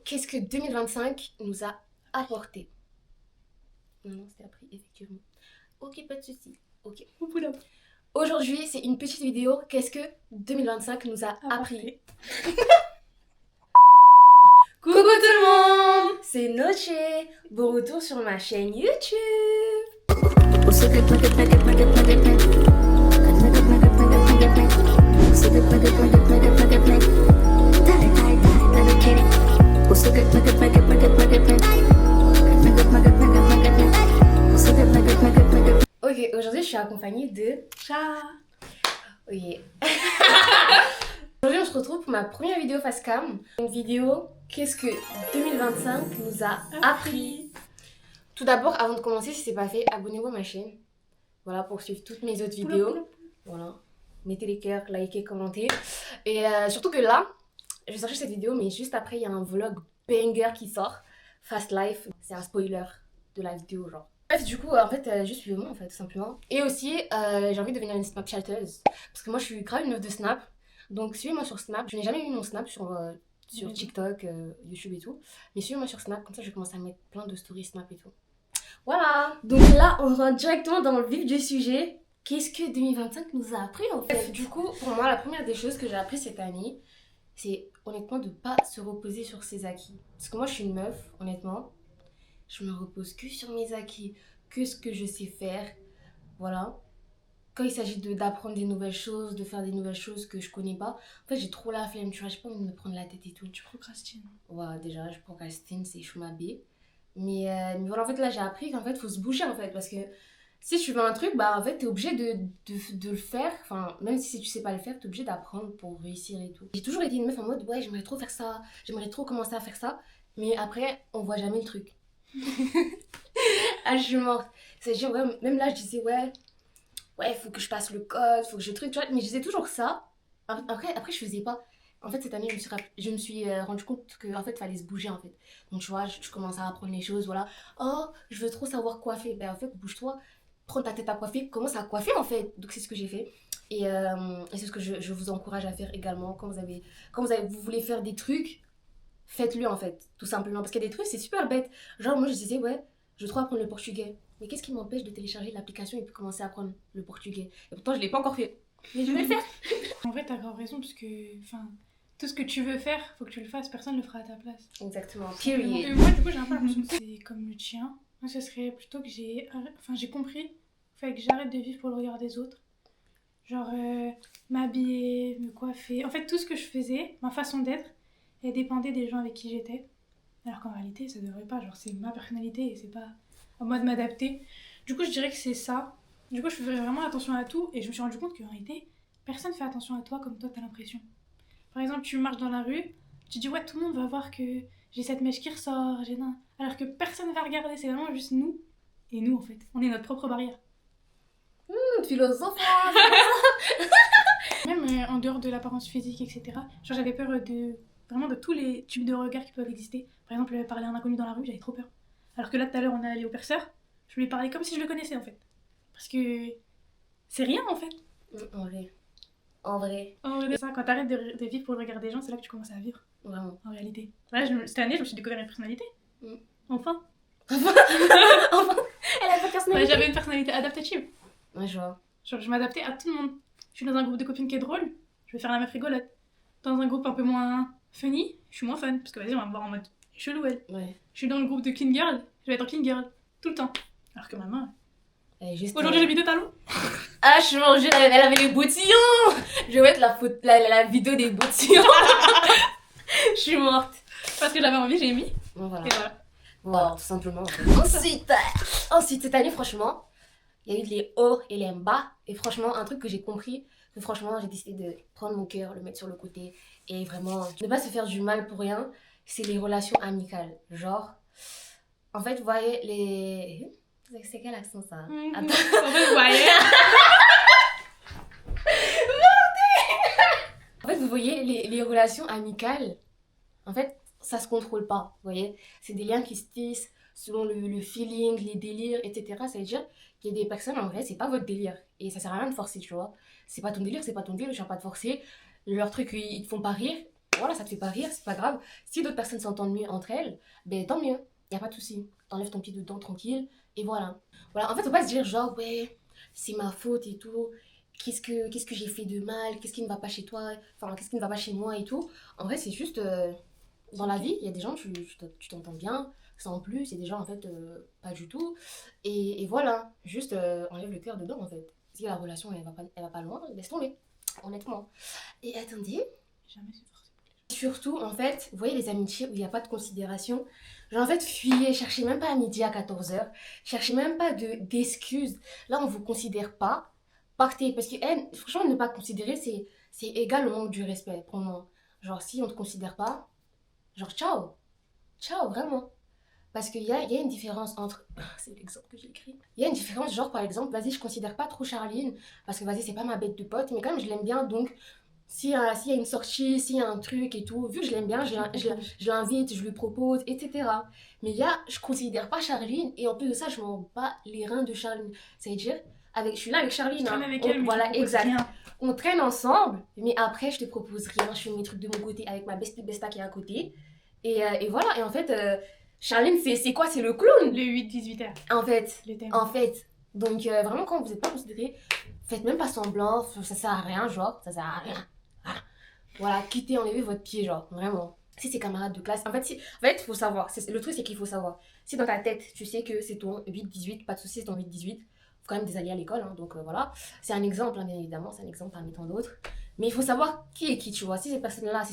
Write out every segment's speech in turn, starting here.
Qu'est-ce que 2025 nous a apporté? Non, c'était appris, effectivement. Ok, pas de soucis. Ok. Aujourd'hui, c'est une petite vidéo. Qu'est-ce que 2025 nous a appris? Coucou tout le monde, c'est Noche. Bon retour sur ma chaîne YouTube. Ok, aujourd'hui je suis accompagnée de Chat. Oui. Aujourd'hui on se retrouve pour ma première vidéo face cam. Une vidéo, qu'est-ce que 2025 nous a appris? Tout d'abord, avant de commencer, si c'est pas fait, abonnez-vous à ma chaîne. Voilà, pour suivre toutes mes autres vidéos. Voilà. Mettez les cœurs, likez, commentez. Et surtout que là, je vais sortir cette vidéo, mais juste après, il y a un vlog banger qui sort. Fast Life. C'est un spoiler de la vidéo, genre. Bref, du coup, en fait, juste suivez-moi, en fait, tout simplement. Et aussi, j'ai envie de devenir une Snapchatteuse. Parce que moi, je suis grave une meuf de Snap. Donc, suivez-moi sur Snap. Je n'ai jamais eu mon Snap sur TikTok, YouTube et tout. Mais suivez-moi sur Snap, comme ça, je vais commencer à mettre plein de stories Snap et tout. Voilà. Donc là, on rentre directement dans le vif du sujet. Qu'est-ce que 2025 nous a appris, en fait? Bref, du coup, pour moi, la première des choses que j'ai appris cette année, c'est honnêtement de pas se reposer sur ses acquis. Parce que moi, je suis une meuf, honnêtement. Je me repose que sur mes acquis, que ce que je sais faire. Voilà. Quand il s'agit d'apprendre des nouvelles choses, de faire des nouvelles choses que je connais pas, en fait, j'ai trop la flemme, tu vois, j'ai pas envie de me prendre la tête et tout. Tu procrastines. Ouais, déjà, je procrastine, c'est chumabé. Mais voilà, en fait, là, j'ai appris qu'en fait, faut se bouger, en fait, parce que si tu veux un truc, bah, en fait, t'es obligé de le faire. Enfin, même si tu sais pas le faire, t'es obligé d'apprendre pour réussir et tout. J'ai toujours été une meuf en mode, ouais, j'aimerais trop faire ça, j'aimerais trop commencer à faire ça, mais après, on voit jamais le truc. Ah, je suis morte. C'est-à-dire, ouais, même là, je disais, ouais, faut que je passe le code, faut que je truc, tu vois, mais je disais toujours ça. Après, je faisais pas. En fait, cette année, je me suis rendu compte qu'en fait, il fallait se bouger, en fait. Donc, tu vois, je commençais à apprendre les choses, voilà. Oh, je veux trop savoir coiffer. Ben, en fait, bouge-toi, prends ta tête à coiffer, commence à coiffer, en fait. Donc, c'est ce que j'ai fait. Et c'est ce que je vous encourage à faire également. Vous voulez faire des trucs, faites-le, en fait, tout simplement. Parce qu'il y a des trucs, c'est super bête. Genre, moi, je disais, ouais, je veux trop apprendre le portugais. Mais qu'est-ce qui m'empêche de télécharger l'application et puis commencer à apprendre le portugais? Et pourtant, je l'ai pas encore fait. Mais je vais le faire. En vrai, t'as grave raison parce que, tout ce que tu veux faire, faut que tu le fasses. Personne le fera à ta place. Exactement. Et moi, du coup, j'ai un peu l'impression que c'est comme le tien. Moi, ce serait plutôt que j'ai compris. Fait que j'arrête de vivre pour le regard des autres. Genre, m'habiller, me coiffer. En fait, tout ce que je faisais, ma façon d'être, elle dépendait des gens avec qui j'étais. Alors qu'en réalité, ça devrait pas. Genre, c'est ma personnalité et c'est pas à moi de m'adapter. Du coup, je dirais que c'est ça. Du coup, je faisais vraiment attention à tout et je me suis rendu compte qu'en réalité, personne fait attention à toi comme toi, t'as l'impression. Par exemple, tu marches dans la rue, tu dis ouais, tout le monde va voir que j'ai cette mèche qui ressort, j'ai nan. Alors que personne va regarder, c'est vraiment juste nous. Et nous, en fait, on est notre propre barrière. Philosophe. Même en dehors de l'apparence physique, etc. Genre, j'avais peur vraiment de tous les types de regards qui peuvent exister. Par exemple, parler à un inconnu dans la rue, j'avais trop peur. Alors que là, tout à l'heure, on est allé au perceur, je lui ai parlé comme si je le connaissais, en fait. Parce que c'est rien, en fait. En vrai. En vrai. En vrai, ça, quand t'arrêtes de vivre pour le regard des gens, c'est là que tu commences à vivre. Vraiment. En réalité. Là, cette année, je me suis découvert une personnalité. Enfin. Enfin, elle a pas de personnalité. J'avais une personnalité adaptative. Ouais, je vois. Genre, je m'adaptais à tout le monde. Je suis dans un groupe de copines qui est drôle, je vais faire la meuf rigolote. Dans un groupe un peu moins funny, je suis moins fun. Parce que vas-y, on va me voir en mode chelou, elle. Ouais. Je suis dans le groupe de clean girl, je vais être en clean girl. Tout le temps. Alors que maintenant. Juste, aujourd'hui, j'ai mis deux talons. Ah, je mangeais, elle avait les boutillons. Je vais mettre la vidéo des boutillons. Je suis morte. Parce que j'avais envie, j'ai mis. Bon, voilà. Et voilà. Voilà, tout simplement. Ensuite, cette année, franchement, il y a eu les hauts et les bas. Et franchement, un truc que j'ai compris, que franchement, j'ai décidé de prendre mon cœur, le mettre sur le côté. Et vraiment, ne pas se faire du mal pour rien, c'est les relations amicales. Genre, en fait, vous voyez, les... C'est quel accent, ça? En fait, vous voyez. En fait, vous voyez, les relations amicales, en fait, ça se contrôle pas, vous voyez. C'est des liens qui se tissent selon le feeling, les délires, etc. Ça veut dire qu'il y a des personnes, en vrai, c'est pas votre délire. Et ça sert à rien de forcer, tu vois. C'est pas ton délire, je viens pas te forcer. Leurs trucs, ils te font pas rire. voilà, ça te fait pas rire, c'est pas grave. Si d'autres personnes s'entendent mieux entre elles, ben tant mieux, y a pas de souci. T'enlèves ton pied dedans tranquille, et voilà. Voilà, en fait, faut pas se dire genre, ouais, c'est ma faute et tout. Qu'est-ce que j'ai fait de mal? Qu'est-ce qui ne va pas chez toi? Enfin, qu'est-ce qui ne va pas chez moi et tout. En vrai, c'est juste, dans la vie, il y a des gens, tu t'entends bien, sans plus, il y a des gens, en fait, pas du tout. Et voilà, juste enlève le cœur dedans, en fait. Si la relation, elle va pas loin, laisse tomber, honnêtement. Et attendez, Jamais c'est forcé. surtout, en fait, vous voyez les amitiés où il n'y a pas de considération. Genre, en fait, fuyez, cherchez même pas à midi à 14h, cherchez même pas d'excuses. Là, on vous considère pas, partez. Parce que, franchement, ne pas considérer, c'est égal au manque du respect pour moi. Genre, si on te considère pas, genre, ciao, ciao, vraiment. Parce qu'il y a une différence entre. C'est l'exemple que j'ai écrit. Il y a une différence, genre, par exemple, vas-y, je considère pas trop Charline, parce que, vas-y, c'est pas ma bête de pote, mais quand même, je l'aime bien, donc s'il y a une sortie, s'il y a un truc et tout, vu que je l'aime bien, je l'invite, je lui propose, etc. Mais là, je considère pas Charline, et en plus de ça, je m'en bats les reins de Charline. C'est-à-dire, je suis là avec Je Charline, traîne hein. avec elle, mais Voilà, tu proposes exact. rien. On traîne ensemble, mais après, je te propose rien, je fais mes trucs de mon côté avec ma bestie besta qui est à côté. Et voilà, et en fait, Charline, c'est quoi? C'est le clown, Le 8-18h. en fait. Le thème. En fait. Donc, vraiment, quand vous n'êtes pas considéré, faites même pas semblant, ça sert à rien, genre, ça sert à rien. Voilà, quittez, enlevez votre pied, genre, vraiment. Si c'est camarade de classe, en fait, il faut savoir. Le truc, c'est qu'il faut savoir. Si dans ta tête, tu sais que c'est ton 8-18, pas de soucis, c'est ton 8-18, faut quand même des alliés à l'école, hein, donc voilà. C'est un exemple, hein, bien évidemment, c'est un exemple parmi tant d'autres. Mais il faut savoir qui est qui, tu vois. Si cette personne-là,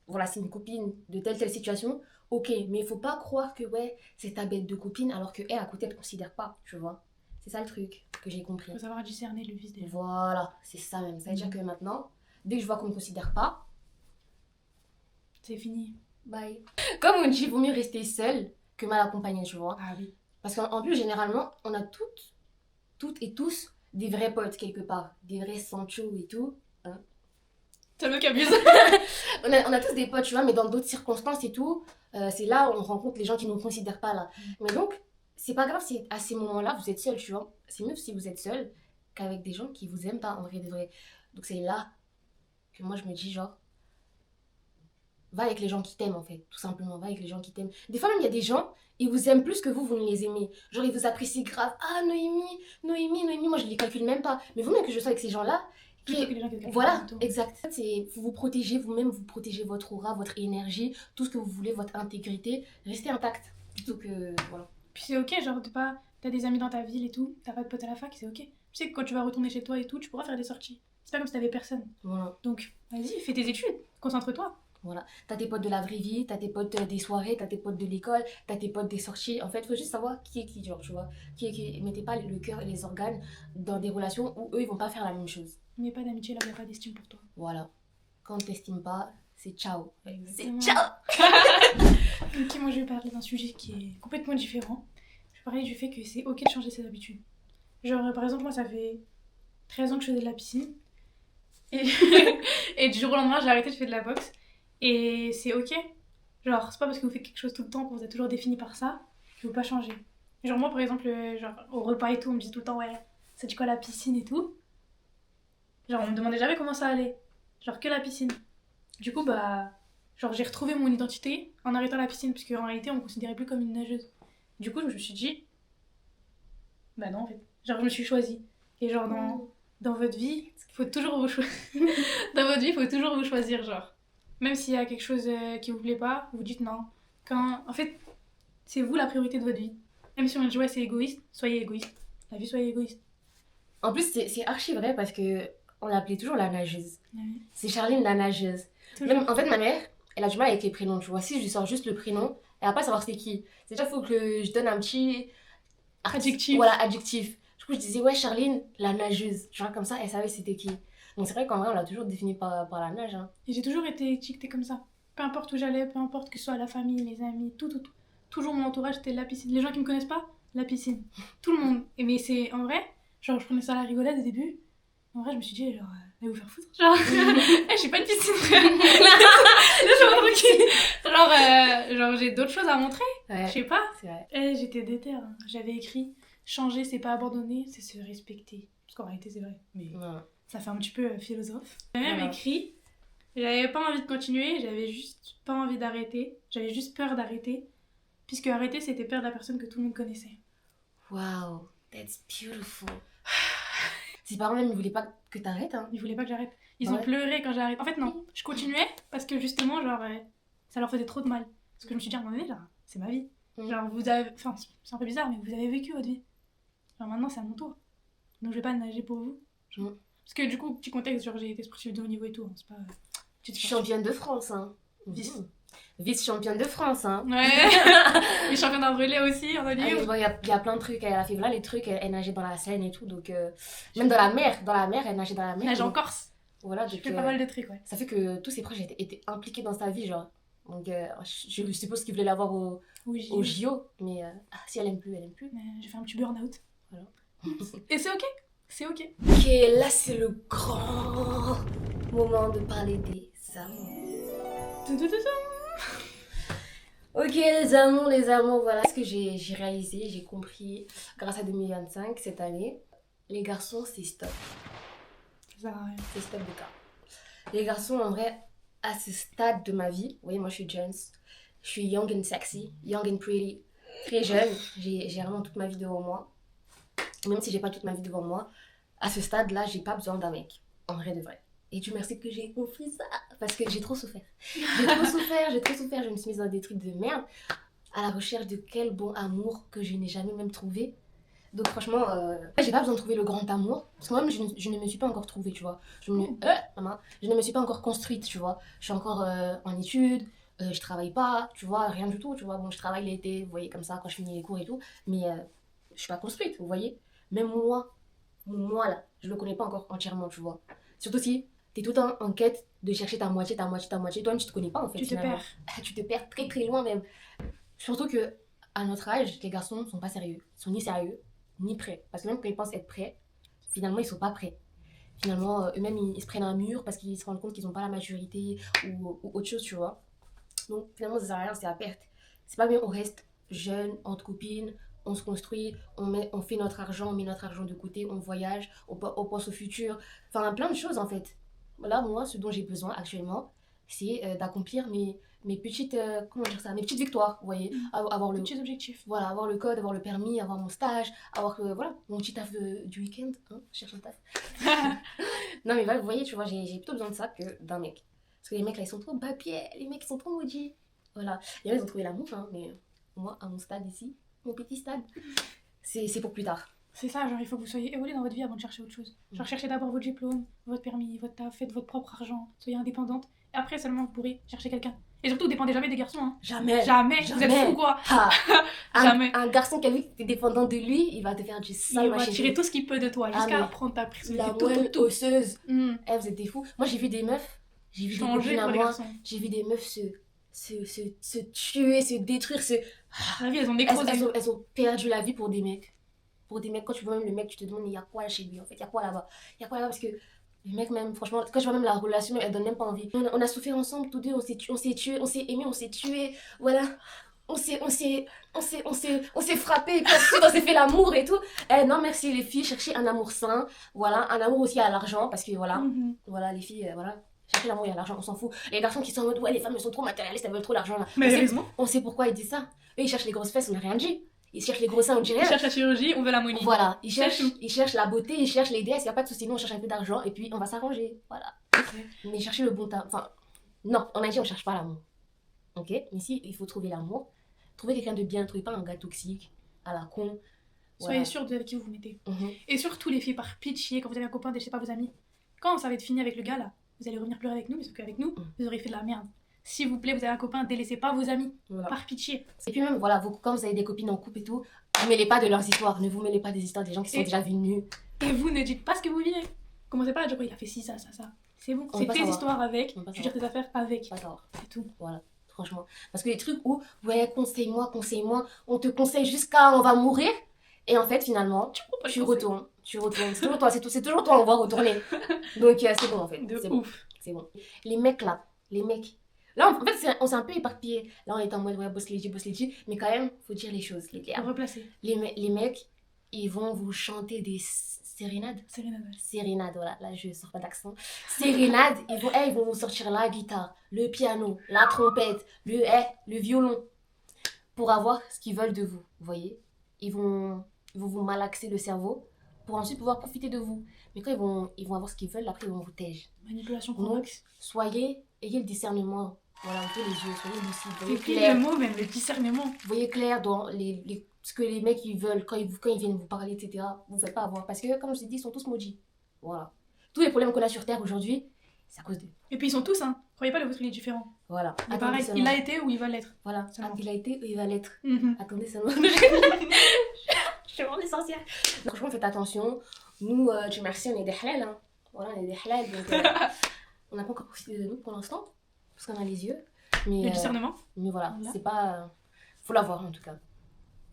voilà, c'est une copine de telle situation, ok. Mais il faut pas croire que, ouais, c'est ta bête de copine, alors que elle, à côté, elle te considère pas, tu vois. C'est ça le truc que j'ai compris. Faut savoir discerner le vice des gens. Voilà, c'est ça même. Ça veut dire que maintenant, dès que je vois qu'on me considère pas, C'est fini. bye. Comme on dit, il vaut mieux rester seul que mal accompagné, tu vois. Ah oui. Parce qu'en plus, généralement, on a toutes et tous des vrais potes quelque part. Des vrais Sancho et tout. C'est le qui abuse. On a tous des potes, tu vois, mais dans d'autres circonstances et tout, c'est là où on rencontre les gens qui ne nous considèrent pas là. Mais donc, c'est pas grave si à ces moments-là, vous êtes seul, tu vois. C'est mieux si vous êtes seul qu'avec des gens qui vous aiment pas en vrai de vrai. Donc, c'est là que moi, je me dis, genre, va avec les gens qui t'aiment en fait, tout simplement, va avec les gens qui t'aiment. Des fois même il y a des gens, ils vous aiment plus que vous ne les aimez. Genre ils vous apprécient grave. Ah Noémie, moi je les calcule même pas. Mais vous même que je sois avec ces gens-là, Plutôt que les gens qui te calculent voilà, plutôt. exact. C'est vous protéger vous-même, vous protégez votre aura, votre énergie, tout ce que vous voulez, votre intégrité, restez intact plutôt que voilà. Puis c'est ok, genre t'as des amis dans ta ville et tout, t'as pas de potes à la fac, c'est ok. Tu sais que quand tu vas retourner chez toi et tout, tu pourras faire des sorties. C'est pas comme si t'avais personne. Voilà. Donc vas-y, fais tes études, concentre-toi. Voilà, t'as tes potes de la vraie vie, t'as tes potes des soirées, t'as tes potes de l'école, t'as tes potes des sorties. En fait, faut juste savoir qui est qui, genre, tu vois. Qui est qui. Mettez pas le cœur et les organes dans des relations où eux, ils vont pas faire la même chose. Mais pas d'amitié là, y a pas d'estime pour toi. Voilà. Quand on t'estime pas, c'est ciao. C'est Exactement. ciao. Ok, moi je vais parler d'un sujet qui est complètement différent. Je vais parler du fait que c'est ok de changer ses habitudes. Genre, par exemple, moi ça fait 13 ans que je faisais de la piscine. Et, et du jour au lendemain, j'ai arrêté de faire de la boxe. Et c'est ok. Genre, c'est pas parce que vous faites quelque chose tout le temps que vous êtes toujours défini par ça qu'il faut pas changer. Genre, moi par exemple, genre, au repas et tout, on me dit tout le temps, ouais, ça dit quoi la piscine et tout. Genre, on me demandait jamais comment ça allait. Genre, que la piscine. Du coup, bah, genre, j'ai retrouvé mon identité en arrêtant la piscine, parce qu'en réalité, on me considérait plus comme une nageuse. Du coup, je me suis dit, bah non, en fait. Genre, je me suis choisie. Et genre, dans votre vie, il faut toujours vous choisir. Dans votre vie, il faut toujours vous choisir, genre. Même s'il y a quelque chose qui vous plaît pas, vous dites non. En fait, c'est vous la priorité de votre vie. Même si on dit ouais, c'est égoïste, soyez égoïste. La vie, soyez égoïste. En plus, c'est archi vrai parce que on l'appelait toujours la nageuse. Ouais. C'est Charline la nageuse. Toujours. Même, en fait, ma mère, elle a du mal avec les prénoms, tu vois. Si je lui sors juste le prénom, elle va pas savoir c'est qui. C'est déjà, il faut que je donne un petit Adjectif. Voilà, adjectif. Du coup, je disais, ouais, Charline, la nageuse. Genre comme ça, elle savait c'était qui. Donc c'est vrai qu'en vrai, on l'a toujours défini par la nage. Hein. Et j'ai toujours été étiquetée comme ça. Peu importe où j'allais, peu importe que ce soit la famille, les amis, tout. Toujours mon entourage, c'était la piscine. Les gens qui me connaissent pas, la piscine. Tout le monde. Et mais c'est en vrai, genre je prenais ça à la rigolade au début. En vrai, je me suis dit, genre, allez vous faire foutre. Genre, je suis pas une piscine, frère. Laisse-moi tranquille. Genre, j'ai d'autres choses à montrer. Ouais, Je sais pas. c'est vrai. Et j'étais déter. Hein. J'avais écrit, changer, c'est pas abandonner, c'est se respecter. Parce qu'en réalité, c'est vrai. Mais Voilà. ça fait un petit peu philosophe. J'ai même Voilà. écrit, J'avais pas envie de continuer, j'avais juste pas envie d'arrêter. J'avais juste peur d'arrêter. Puisque arrêter, c'était perdre la personne que tout le monde connaissait. Wow, that's beautiful. Tes parents même, ils voulaient pas que t'arrêtes, hein. Ils voulaient pas que j'arrête. Ils Ouais. ont pleuré quand j'ai arrêté. En fait, non, je continuais parce que justement, genre, ça leur faisait trop de mal. Parce que je me suis dit à un moment donné, genre, c'est ma vie. Genre, vous avez. Enfin, c'est un peu bizarre, mais vous avez vécu votre vie. Genre, maintenant, c'est à mon tour. Donc, je vais pas nager pour vous. Genre. Parce que du coup, petit contexte, genre, j'ai été sportive de haut niveau et tout. Hein, c'est pas. Championne de France, hein. Vice. Vice-championne de France, hein. Ouais. Les championnes d'un relais aussi, en olive. Il y a plein de trucs. Elle a fait là les trucs. Elle nageait dans la Seine et tout. Donc, même dans la mer, elle nageait dans la mer. Nage en donc, Corse. voilà, J'ai donc, fait pas mal de trucs, ouais. ça fait que tous ses proches étaient impliqués dans sa vie, genre. Donc, je suppose qu'ils voulaient l'avoir au JO. Mais si elle aime plus, elle aime plus. J'ai fait un petit burn-out. Voilà. Et c'est ok. C'est ok. Ok, là c'est le grand moment de parler des amours. Ok, les amours, voilà ce que j'ai réalisé, j'ai compris grâce à 2025, cette année. Les garçons, c'est stop. Ça sert à rien. C'est stop de cas. Les garçons, en vrai, à ce stade de ma vie, vous voyez, moi je suis Jones, je suis young and sexy, young and pretty, très jeune, j'ai vraiment toute ma vie devant moi. Même si j'ai pas toute ma vie devant moi, à ce stade-là, j'ai pas besoin d'un mec, en vrai de vrai. Et Dieu merci que j'ai compris ça, parce que j'ai trop souffert. J'ai trop souffert, je me suis mise dans des trucs de merde, à la recherche de quel bon amour que je n'ai jamais même trouvé. Donc franchement, j'ai pas besoin de trouver le grand amour, parce que moi-même je ne me suis pas encore trouvée, tu vois. Maman, je ne me suis pas encore construite, tu vois. Je suis encore en études, je travaille pas, tu vois, rien du tout, tu vois. Bon, je travaille l'été, vous voyez, comme ça, quand je finis les cours et tout, mais je suis pas construite, vous voyez. Même moi là, je le connais pas encore entièrement, tu vois. Surtout si t'es tout le temps en quête de chercher ta moitié, toi-même tu te connais pas en fait. Tu te finalement. perds. Tu te perds très très loin même. Surtout que à notre âge, les garçons sont pas sérieux. Ils sont ni sérieux, ni prêts. Parce que même quand ils pensent être prêts, finalement ils sont pas prêts. Finalement, eux-mêmes ils se prennent un mur parce qu'ils se rendent compte qu'ils ont pas la maturité ou autre chose, tu vois. Donc finalement ça sert à rien, c'est à perte. C'est pas bien, on reste jeune, entre copines, on se construit, on fait notre argent, on met notre argent de côté, on voyage, on pense au futur. Enfin, plein de choses en fait. Là, moi, ce dont j'ai besoin actuellement, c'est d'accomplir mes petites, comment dire ça, mes petites victoires, vous voyez. Avoir le, Petits objectifs. voilà, avoir le code, avoir le permis, avoir mon stage, avoir voilà, mon petit taf du week-end, hein, je cherche un taf. Non mais vous voyez, tu vois, j'ai plutôt besoin de ça que d'un mec. Parce que les mecs là, ils sont trop papier, les mecs ils sont trop maudits. Voilà, il y en a, ils ont trouvé l'amour, hein, mais moi, à mon stade ici, mon petit stade, c'est pour plus tard. C'est ça, genre il faut que vous soyez évolué dans votre vie avant de chercher autre chose. Genre cherchez d'abord votre diplôme, votre permis, votre taf, faites votre propre argent, soyez indépendante. Et après seulement vous pourrez chercher quelqu'un. Et surtout, dépendez jamais des garçons. Hein. Jamais. Vous êtes fous quoi. Ah, Jamais. Un garçon qui a vu que t'es dépendant de lui, il va te faire du sale. Il va tirer tout ce qu'il peut de toi jusqu'à mais prendre ta personnalité. la Tout. moelle osseuse. Mm. Eh, vous êtes des fous. Moi, j'ai vu des meufs, j'ai vu Changer des copines à pour les moi, garçons. j'ai vu des meufs se tuer, se détruire, La vie, elles ont nécrosé. elles ont perdu la vie pour des mecs. Pour des mecs, quand tu vois même le mec, tu te demandes, il y a quoi chez lui en fait, il y a quoi là-bas. Il y a quoi là-bas parce que le mec, même, franchement, quand je vois même la relation, elle donne même pas envie. On a souffert ensemble, tous deux, on s'est tués, on s'est aimés, on s'est tués, voilà. On s'est frappé, et puis ensuite on s'est fait l'amour et tout. Eh non, merci les filles, cherchez un amour sain, voilà, un amour aussi à l'argent, parce que voilà, voilà les filles, voilà. Cherchez l'amour et à l'argent, on s'en fout. Les garçons qui sont en mode, ouais, les femmes elles sont trop matérialistes, elles veulent trop l'argent là. Mais heureusement. On sait pourquoi ils disent ça. Eux ils cherchent les grosses fesses, on n'a rien dit. Ils cherchent les gros seins, on dit rien. Ils cherchent la chirurgie, on veut la money. Voilà, ils cherchent la beauté, ils cherchent les DS, il n'y a pas de souci, nous on cherche un peu d'argent et puis on va s'arranger, voilà. Mais chercher le bon temps, enfin, non, on a dit on cherche pas l'amour, ok. Mais si, il faut trouver l'amour, trouver quelqu'un de bien, trouvez pas un gars toxique, à la con. Soyez sûrs de avec qui vous vous mettez. Mhm. Et surtout les filles, par pitié, quand vous avez un copain, délaissez pas vos amis. Quand ça va être fini avec le gars là, vous allez revenir pleurer avec nous, mais sauf qu'avec nous, vous aurez fait de la merde. S'il vous plaît, vous avez un copain, délaissez pas vos amis, Voilà. par pitié. Et puis même, voilà, quand vous avez des copines en couple et tout, ne mêlez pas de leurs histoires, ne vous mêlez pas des histoires des gens qui sont déjà venus. Et vous ne dites pas ce que vous vivez. Commencez pas à dire, il a fait ci, ça. C'est bon, c'est tes histoires avec, tu gères tes affaires avec. Pas savoir. C'est tout. Voilà, franchement. Parce que les trucs où, ouais, conseille-moi, on te conseille jusqu'à on va mourir, et en fait, finalement, tu retournes. C'est toujours toi, on va retourner. Donc, c'est bon en fait. De c'est ouf. Bon. C'est bon. Les mecs. Là, en fait, on s'est un peu éparpillé. Là, on est en mode, ouais, boss lady, mais quand même, faut dire les choses, les clairs. Replacer. Les mecs, ils vont vous chanter des sérénade. Sérénade. Voilà, là je sors pas d'accent. Sérénade, ils vont vous sortir la guitare, le piano, la trompette, le violon, pour avoir ce qu'ils veulent de vous, vous voyez. Ils vont vous malaxer le cerveau pour ensuite pouvoir profiter de vous. Mais quand ils vont avoir ce qu'ils veulent, après ils vont vous tège. Manipulation Donc, convexe. ayez le discernement. Voilà, ouvrez les yeux, soyez lucide, C'est voyez pire clair. le mot, même le discernement. Voyez clair dans ce que les mecs ils veulent quand ils viennent vous parler, etc. Vous ne faites pas avoir. Parce que, comme je vous ai dit, ils sont tous maudits. Voilà. Tous les problèmes qu'on a sur Terre aujourd'hui, c'est à cause d'eux. Et puis ils sont tous, hein. Croyez pas, le vôtre il est différent. Voilà. Il est Attendez pareil, seulement. il a été ou il va l'être. Voilà. Seulement. Il a été et il va l'être. Mhm. Attendez seulement. Je suis vraiment essentielle. Donc, franchement, faites attention. Nous, Dieu merci, on est des halal. Hein. Voilà, on est des halal. Donc, on n'a pas encore profité de nous pour l'instant. Parce qu'on a les yeux. Mais, Le discernement. Mais voilà, Voilà. c'est pas. Faut l'avoir en tout cas.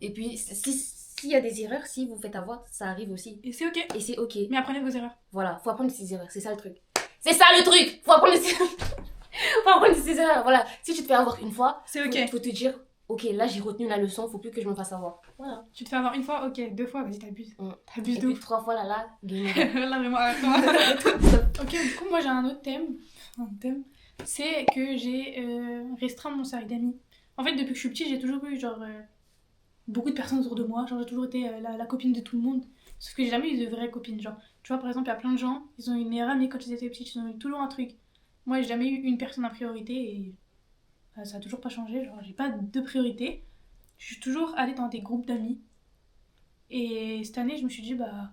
Et puis, s'il y a des erreurs, si vous faites avoir, ça arrive aussi. Et c'est ok. Et c'est ok. Mais apprenez de vos erreurs. Voilà, faut apprendre de ses erreurs, c'est ça le truc. C'est ça le truc. Faut apprendre de ses faut apprendre de ses erreurs. Voilà, si tu te fais avoir une fois, C'est ok. faut te dire, ok, là j'ai retenu la leçon, faut plus que je me fasse avoir. Voilà. Tu te fais avoir une fois, ok. 2 fois, vas-y, t'abuses. T'abuses Et de puis ouf. 3 fois là, game over. Là, vraiment, arrête-toi. Ok, du coup, moi j'ai un autre thème. C'est que j'ai restreint mon cercle d'amis. En fait, depuis que je suis petite, j'ai toujours eu genre beaucoup de personnes autour de moi. Genre, j'ai toujours été la copine de tout le monde. Sauf que j'ai jamais eu de vraies copines. Genre, tu vois, par exemple, il y a plein de gens, ils ont eu une meilleure amie quand ils étaient petites, ils ont eu toujours un truc. Moi, j'ai jamais eu une personne à priorité et ça a toujours pas changé. Genre, j'ai pas de priorité. Je suis toujours allée dans des groupes d'amis. Et cette année, je me suis dit, bah,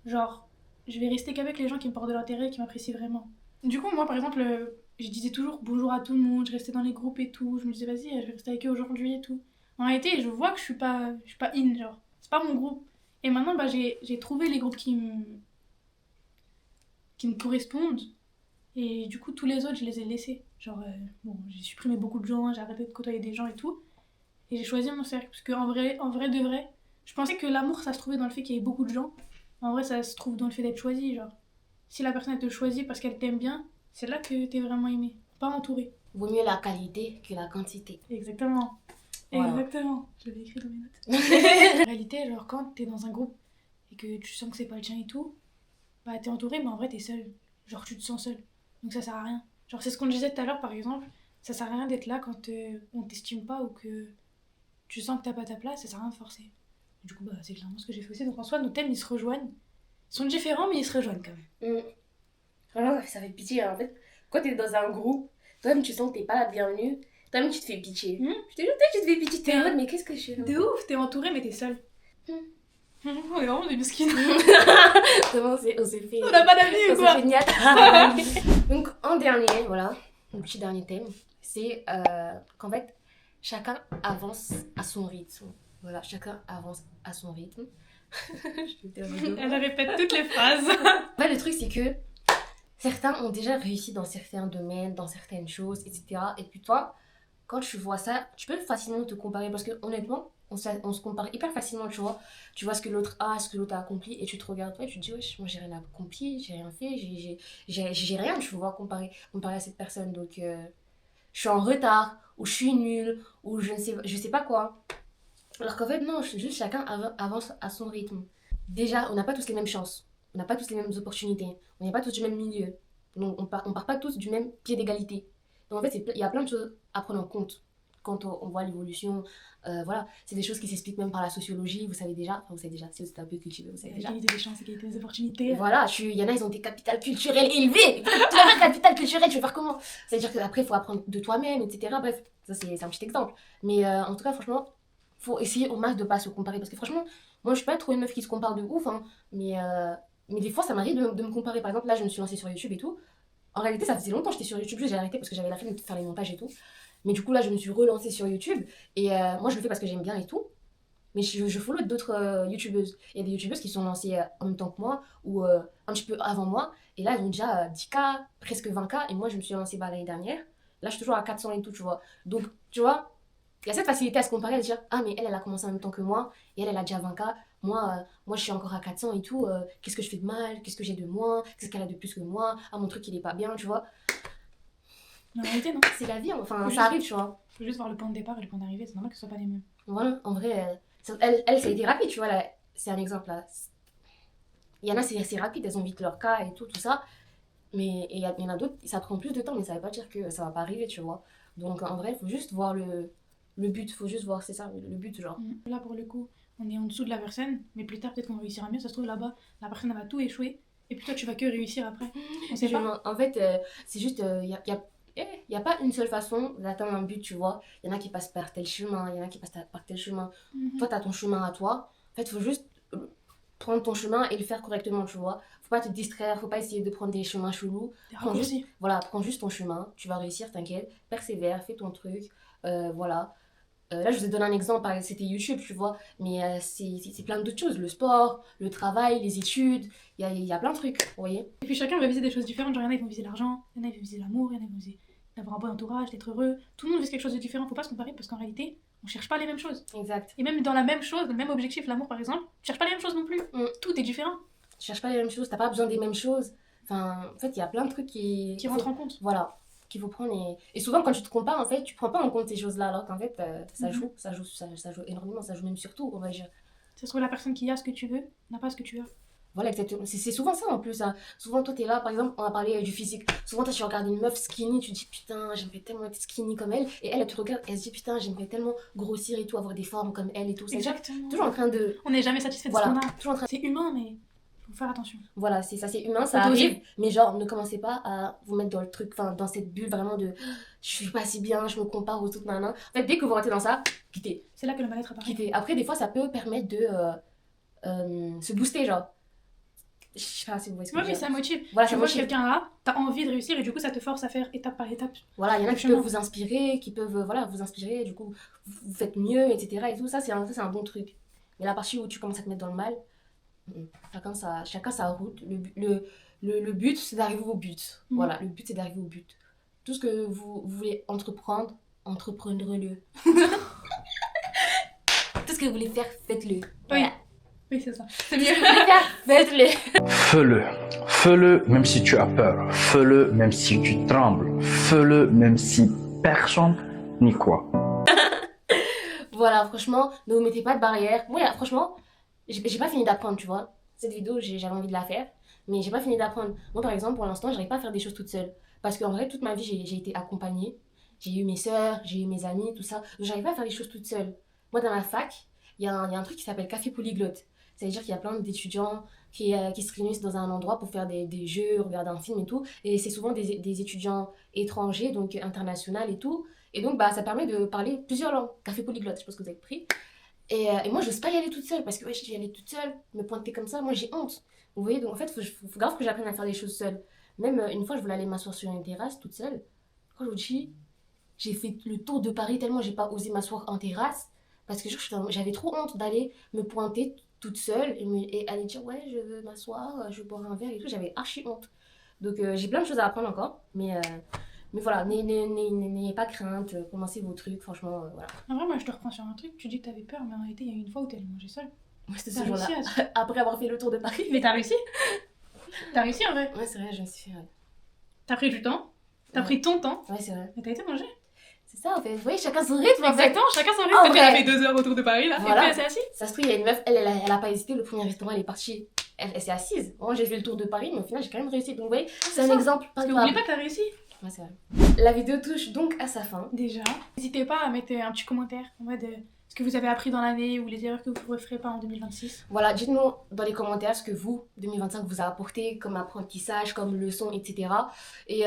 genre, je vais rester qu'avec les gens qui me portent de l'intérêt et qui m'apprécient vraiment. Du coup, moi, par exemple, je disais toujours bonjour à tout le monde, je restais dans les groupes et tout. Je me disais, vas-y, je vais rester avec eux aujourd'hui et tout. En réalité, je vois que je suis pas in, genre, c'est pas mon groupe. Et maintenant, bah, j'ai trouvé les groupes qui me correspondent. Et du coup, tous les autres, je les ai laissés. Genre, bon, j'ai supprimé beaucoup de gens, j'ai arrêté de côtoyer des gens et tout. Et j'ai choisi mon cercle. Parce qu'en vrai de vrai, je pensais que l'amour, ça se trouvait dans le fait qu'il y ait beaucoup de gens. En vrai, ça se trouve dans le fait d'être choisi, genre. Si la personne, elle te choisit parce qu'elle t'aime bien, c'est là que t'es vraiment aimé. Pas entouré. Vaut mieux la qualité que la quantité. Exactement. Voilà. Exactement. Je l'avais écrit dans mes notes. En réalité, genre, quand t'es dans un groupe et que tu sens que c'est pas le tien et tout, bah t'es entouré, mais en vrai, t'es seul. Genre, tu te sens seul. Donc ça sert à rien. Genre, c'est ce qu'on disait tout à l'heure, par exemple. Ça sert à rien d'être là quand on t'estime pas ou que tu sens que t'as pas ta place, ça sert à rien de forcer. Du coup, bah, c'est clairement ce que j'ai fait aussi. Donc en soi, nos thèmes, ils se rejoignent. Ils sont différents, mais ils se rejoignent quand même. Vraiment, ça fait pitié. En fait, quand t'es dans un groupe, toi-même tu sens que t'es pas la bienvenue, toi-même tu te fais pitié. Je te jure, tu te fais pitié. T'es en mode, mais qu'est-ce que je fais là? De ouf, t'es entouré, mais t'es seul. On est vraiment des mesquines. Comment on s'est fait. On n'a pas d'amis ou On quoi? s'est fait niaque. Donc, en dernier, voilà, mon petit dernier thème, c'est qu'en fait, chacun avance à son rythme. Voilà, chacun avance à son rythme. Elle répète toutes les phrases. Le truc, c'est que certains ont déjà réussi dans certains domaines, dans certaines choses, etc. Et puis toi, quand tu vois ça, tu peux facilement te comparer parce que honnêtement, on se compare hyper facilement, tu vois. Tu vois ce que l'autre a, ce que l'autre a accompli et tu te regardes toi et tu te dis, wesh, moi j'ai rien accompli, j'ai rien fait, j'ai rien, tu vois, comparé à cette personne. Donc, je suis en retard, ou je suis nulle, ou je sais pas quoi. Alors qu'en fait, non, juste chacun avance à son rythme. Déjà, on n'a pas tous les mêmes chances. On n'a pas tous les mêmes opportunités. On n'est pas tous du même milieu. Donc, on part pas tous du même pied d'égalité. Donc, en fait, il y a plein de choses à prendre en compte quand on voit l'évolution. Voilà, c'est des choses qui s'expliquent même par la sociologie. Vous savez déjà, si vous êtes un peu cultivé, vous savez déjà. L'égalité des chances, l'égalité des opportunités. Voilà, il y en a, ils ont des capitales culturelles élevées. Tu n'as pas de capital culturel, tu veux faire comment? C'est-à-dire qu'après, il faut apprendre de toi-même, etc. Bref, ça, c'est un petit exemple. Mais en tout cas, franchement, faut essayer au max de pas se comparer. Parce que franchement, moi, je suis pas trop une meuf qui se compare de ouf, hein, mais des fois, ça m'arrive de me comparer. Par exemple, là, je me suis lancée sur YouTube et tout. En réalité, ça faisait longtemps que j'étais sur YouTube, j'ai arrêté parce que j'avais la flemme de faire les montages et tout. Mais du coup, là, je me suis relancée sur YouTube. Et moi, je le fais parce que j'aime bien et tout. Mais je follow d'autres youtubeuses. Il y a des youtubeuses qui sont lancées en même temps que moi ou un petit peu avant moi. Et là, elles ont déjà 10K, presque 20K. Et moi, je me suis lancée l'année dernière. Là, je suis toujours à 400 et tout, tu vois. Donc, tu vois, il y a cette facilité à se comparer, à se dire, ah, mais elle a commencé en même temps que moi. Et elle a déjà 20K. Moi, je suis encore à 400 et tout. Qu'est-ce que je fais de mal? Qu'est-ce que j'ai de moins? Qu'est-ce qu'elle a de plus que moi? Ah, mon truc, il est pas bien, tu vois. En réalité, non. C'est la vie, enfin, Faut ça arrive, tu vois. Faut juste voir le point de départ et le point d'arrivée. C'est normal que ce soit pas les mêmes. Voilà, en vrai, elle, ça a été rapide, tu vois, là, c'est un exemple, là. Il y en a, c'est rapide, elles ont vite leur cas et tout, tout ça. Mais il y en a d'autres, ça prend plus de temps, mais ça veut pas dire que ça va pas arriver, tu vois. Donc en vrai, il faut juste voir le but, faut juste voir, c'est ça, le but, genre. Là, pour le coup, on est en dessous de la personne, mais plus tard, peut-être qu'on réussira mieux. Ça se trouve, là-bas, la personne, elle va tout échouer. Et puis toi, tu vas que réussir après. On sait pas. En fait, c'est juste, y a pas une seule façon d'atteindre un but, tu vois. Il y en a qui passent par tel chemin, il y en a qui passent par tel chemin. Toi, t'as ton chemin à toi. En fait, il faut juste prendre ton chemin et le faire correctement, tu vois. Faut pas te distraire, faut pas essayer de prendre des chemins chelous. Des Prends juste, raccourcis. voilà, prends juste ton chemin, tu vas réussir, t'inquiète. Persévère, fais ton truc, voilà. Là, je vous ai donné un exemple, c'était YouTube, tu vois, mais c'est plein d'autres choses. Le sport, le travail, les études, il y a plein de trucs, vous voyez. Et puis chacun va viser des choses différentes. Genre, il y en a, ils vont viser l'argent, il y en a, ils vont viser l'amour, il y en a, ils vont viser d'avoir un bon entourage, d'être heureux. Tout le monde vise quelque chose de différent. Faut pas se comparer parce qu'en réalité, on cherche pas les mêmes choses. Exact. Et même dans la même chose, le même objectif, l'amour par exemple, tu cherches pas les mêmes choses non plus. Tout est différent. Tu cherches pas les mêmes choses, t'as pas besoin des mêmes choses. Enfin, en fait, il y a plein de trucs Qui rentrent en compte. Voilà, qu'il faut prendre. Et souvent, quand tu te compares, en fait, tu prends pas en compte ces choses-là, alors qu'en fait, ça joue, ça joue énormément, ça joue même surtout, on va dire. Ça se trouve, la personne qui a ce que tu veux n'a pas ce que tu as. Voilà, exactement. C'est souvent ça en plus, hein. Souvent, toi, t'es là, par exemple, on a parlé du physique. Souvent, toi, tu regardes une meuf skinny, tu te dis putain, j'aimerais tellement être skinny comme elle. Et elle te regarde, elle se dit putain, j'aimerais tellement grossir et tout, avoir des formes comme elle et tout. C'est Exactement. toujours en train de. On n'est jamais satisfait de Voilà, ce qu'on a. toujours en train. C'est humain, mais faut faire attention. Voilà, c'est ça, c'est humain, ça Faut doser. arrive. Mais genre, ne commencez pas à vous mettre dans le truc, enfin, dans cette bulle vraiment de je suis pas si bien, je me compare aux autres, nanana. En fait, dès que vous rentrez dans ça, quittez. C'est là que le mal-être apparaît. Quittez. Après, des fois, ça peut permettre de se booster, genre. Je sais pas si vous voyez ce que Ouais, je veux mais dire. ça motive. Voilà, Tu ça vois motive. quelqu'un là, t'as envie de réussir et du coup ça te force à faire étape par étape. Voilà, il y en a le qui chemin. peuvent vous inspirer, qui peuvent voilà, vous inspirer, du coup, vous faites mieux, etc. Et tout ça, c'est un bon truc. Mais la partie où tu commences à te mettre dans le mal, chacun sa route. Le but, c'est d'arriver au but. Voilà, le but, c'est d'arriver au but. Tout ce que vous voulez entreprendre, entreprenez-le. Tout ce que vous voulez faire, faites-le. Voilà. Oui, c'est ça. C'est Tout ce mieux. que vous voulez faire, faites-le. Fais-le. Fais-le même si tu as peur. Fais-le même si tu trembles. Fais-le même si personne n'y croit. Voilà, franchement, ne vous mettez pas de barrière. Moi, franchement, j'ai pas fini d'apprendre, tu vois. Cette vidéo, j'avais envie de la faire, mais j'ai pas fini d'apprendre. Moi, par exemple, pour l'instant, j'arrive pas à faire des choses toute seule. Parce qu'en vrai, toute ma vie, j'ai été accompagnée. J'ai eu mes sœurs, j'ai eu mes amis, tout ça. Donc, j'arrive pas à faire les choses toute seule. Moi, dans ma fac, il y a un truc qui s'appelle Café Polyglotte. Ça veut dire qu'il y a plein d'étudiants qui se réunissent dans un endroit pour faire des jeux, regarder un film et tout. Et c'est souvent des étudiants étrangers, donc internationaux et tout. Et donc, bah, ça permet de parler plusieurs langues. Café Polyglotte, je pense que vous avez compris. Et moi, j'ose pas y aller toute seule parce que ouais, je vais y aller toute seule, me pointer comme ça, moi j'ai honte. Vous voyez, donc en fait, faut grave que j'apprenne à faire les choses seule. Même une fois, je voulais aller m'asseoir sur une terrasse toute seule. Quand je vous dis, j'ai fait le tour de Paris tellement j'ai pas osé m'asseoir en terrasse parce que j'avais trop honte d'aller me pointer toute seule et aller dire ouais, je veux m'asseoir, je veux boire un verre et tout. J'avais archi honte. Donc j'ai plein de choses à apprendre encore, mais voilà, n'ayez pas crainte, commencez vos trucs, franchement, voilà. En vrai, moi je te reprends sur un truc. Tu dis que t'avais peur, mais en réalité, il y a eu une fois où t'es allée manger seule. Moi, c'était T'as ce jour-là, réussi après avoir fait le tour de Paris. Mais t'as réussi. T'as réussi en vrai. Ouais, c'est vrai, je me suis fait. T'as pris du temps. T'as Ouais. pris ton temps. Ouais, c'est vrai. Mais t'as été manger. C'est ça, en fait. Vous voyez, chacun son rythme, en fait. Exactement, chacun son rythme. Ah, Peut-être qu'elle a ouais. fait 2 heures autour de Paris là. Voilà. Et puis elle s'est assise. Ça se trouve, il y a une meuf, elle a pas hésité. Le premier restaurant, elle est partie. Elle s'est assise. Moi, j'ai fait le tour de Paris, mais au final, j'ai quand même réussi. Donc, vous voyez, c'est un ça. exemple. Parce que n'oubliez pas que t'as réussi. Ouais, c'est vrai. La vidéo touche donc à sa fin. Déjà. N'hésitez pas à mettre un petit commentaire en mode ce que vous avez appris dans l'année ou les erreurs que vous ne referez pas en 2026. Voilà, dites-nous dans les commentaires ce que vous, 2025, vous a apporté comme apprentissage, comme leçon, etc. Et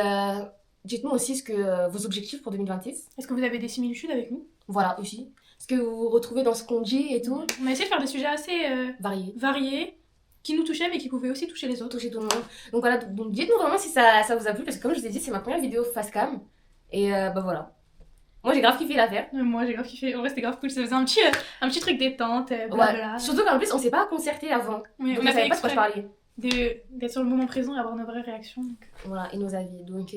dites-nous aussi ce que vos objectifs pour 2026. Est-ce que vous avez des similitudes avec nous? Voilà, aussi. Ce que vous vous retrouvez dans ce qu'on dit et tout. On a essayé de faire des sujets assez Varié. variés, qui nous touchaient mais qui pouvaient aussi toucher les autres. Toucher tout le monde. Donc voilà, donc dites-nous vraiment si ça vous a plu, parce que comme je vous ai dit, c'est ma première vidéo face cam. Et bah voilà. Moi j'ai grave kiffé la faire. Moi j'ai grave kiffé, en vrai c'était grave cool, ça faisait un petit truc détente, blablabla. Ouais. Surtout qu'en plus on s'est pas concerté avant. Oui, Donc on a on savait fait pas de quoi je exprès parlais. d'être sur le moment présent et avoir nos vraies réactions. Donc. Voilà, et nos avis. Donc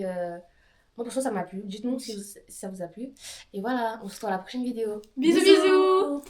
moi pour ça m'a plu. Dites-nous si ça vous a plu. Et voilà, on se retrouve à la prochaine vidéo. Bisous bisous.